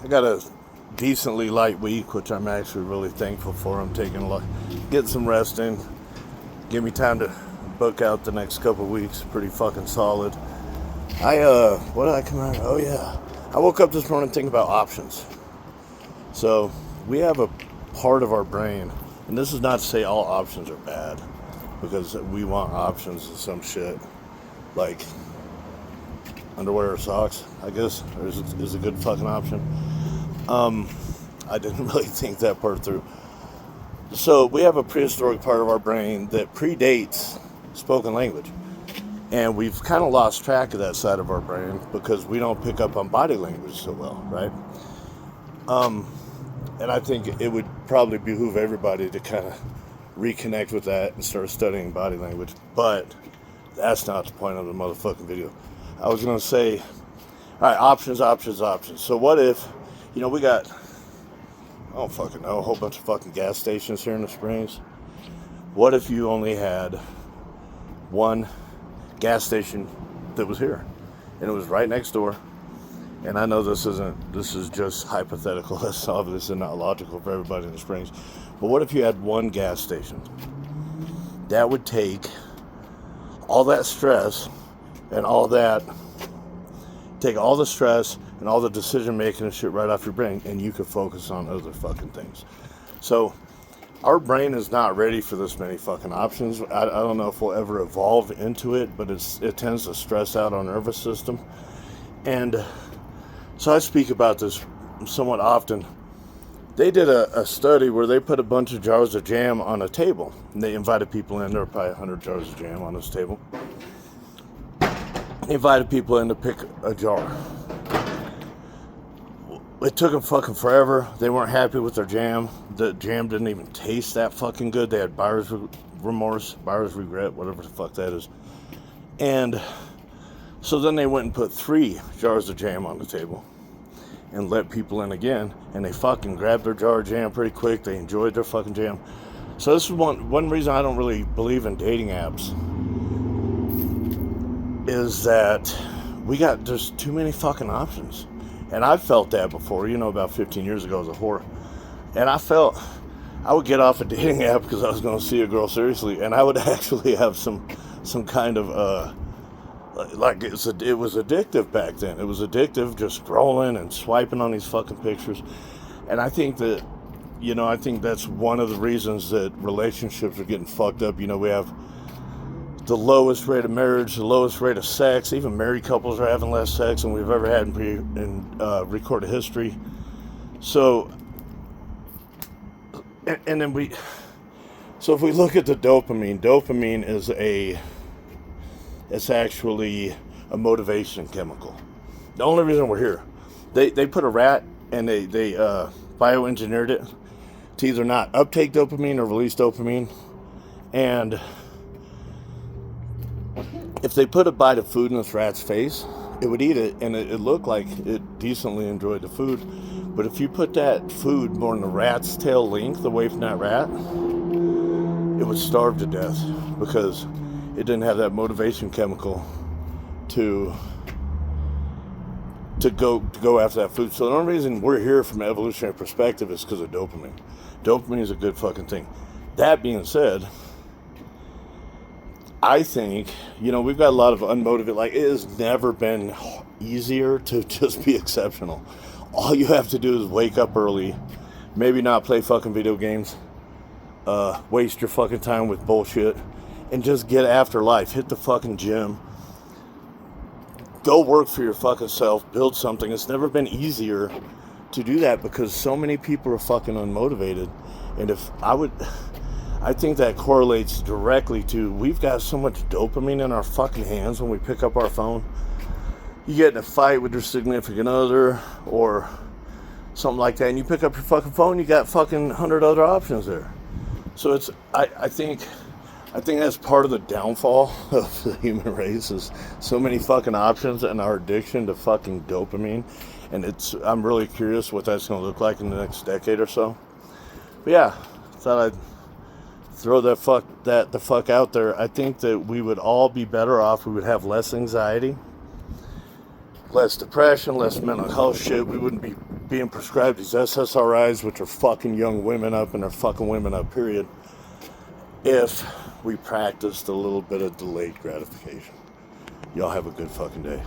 I got a decently light week, which I'm actually really thankful for. I'm getting some rest in, give me time to book out the next couple weeks. Pretty fucking solid. What did I come out? Oh yeah, I woke up this morning thinking about options. So we have a part of our brain, and this is not to say all options are bad, because we want options and some shit like underwear or socks, I guess, is a good fucking option. I didn't really think that part through. So we have a prehistoric part of our brain that predates spoken language. And we've kind of lost track of that side of our brain because we don't pick up on body language so well, right? And I think it would probably behoove everybody to kind of reconnect with that and start studying body language. But that's not the point of the motherfucking video. I was going to say, all right, options. So what if, we got, I don't fucking know, a whole bunch of fucking gas stations here in the Springs. What if you only had one gas station that was here, and it was right next door? And I know this is just hypothetical. That's obviously not logical for everybody in the Springs. But what if you had one gas station? That would take all that stress and all the stress and all the decision making and shit right off your brain, and you could focus on other fucking things. So our brain is not ready for this many fucking options. I don't know if we'll ever evolve into it, but it tends to stress out our nervous system. And so I speak about this somewhat often. They did a study where they put a bunch of jars of jam on a table. And they invited people in. There were probably 100 jars of jam on this table. They invited people in to pick a jar. It took them fucking forever. They weren't happy with their jam. The jam didn't even taste that fucking good. They had buyer's remorse, buyer's regret, whatever the fuck that is. And so then they went and put 3 jars of jam on the table and let people in again. And they fucking grabbed their jar of jam pretty quick. They enjoyed their fucking jam. So this is one reason I don't really believe in dating apps, is that we got just too many fucking options. And I felt that before, about 15 years ago as a whore. And I would get off a dating app because I was going to see a girl seriously, and I would actually have some kind of, it was addictive back then. It was addictive just scrolling and swiping on these fucking pictures. And I think that, I think that's one of the reasons that relationships are getting fucked up. We have the lowest rate of marriage, the lowest rate of sex. Even married couples are having less sex than we've ever had in recorded history. So, and then so if we look at the dopamine is it's actually a motivation chemical. The only reason we're here, they put a rat and they bioengineered it to either not uptake dopamine or release dopamine. And if they put a bite of food in this rat's face, it would eat it, and it looked like it decently enjoyed the food. But if you put that food more than the rat's tail length away from that rat, it would starve to death because it didn't have that motivation chemical to go after that food. So the only reason we're here from an evolutionary perspective is because of dopamine. Dopamine is a good fucking thing. That being said, I think, we've got a lot of unmotivated, it has never been easier to just be exceptional. All you have to do is wake up early, maybe not play fucking video games, waste your fucking time with bullshit, and just get after life. Hit the fucking gym. Go work for your fucking self, build something. It's never been easier to do that because so many people are fucking unmotivated. And I think that correlates directly to, we've got so much dopamine in our fucking hands when we pick up our phone. You get in a fight with your significant other or something like that, and you pick up your fucking phone, you got fucking 100 other options there. So I think that's part of the downfall of the human race, is so many fucking options and our addiction to fucking dopamine. And I'm really curious what that's going to look like in the next decade or so. But yeah, thought I'd throw the fuck out there. I think that we would all be better off. We would have less anxiety. less depression, less mental health shit. We wouldn't be being prescribed these SSRIs, which are fucking young women up, and they're fucking women up, period, if we practiced a little bit of delayed gratification. Y'all have a good fucking day.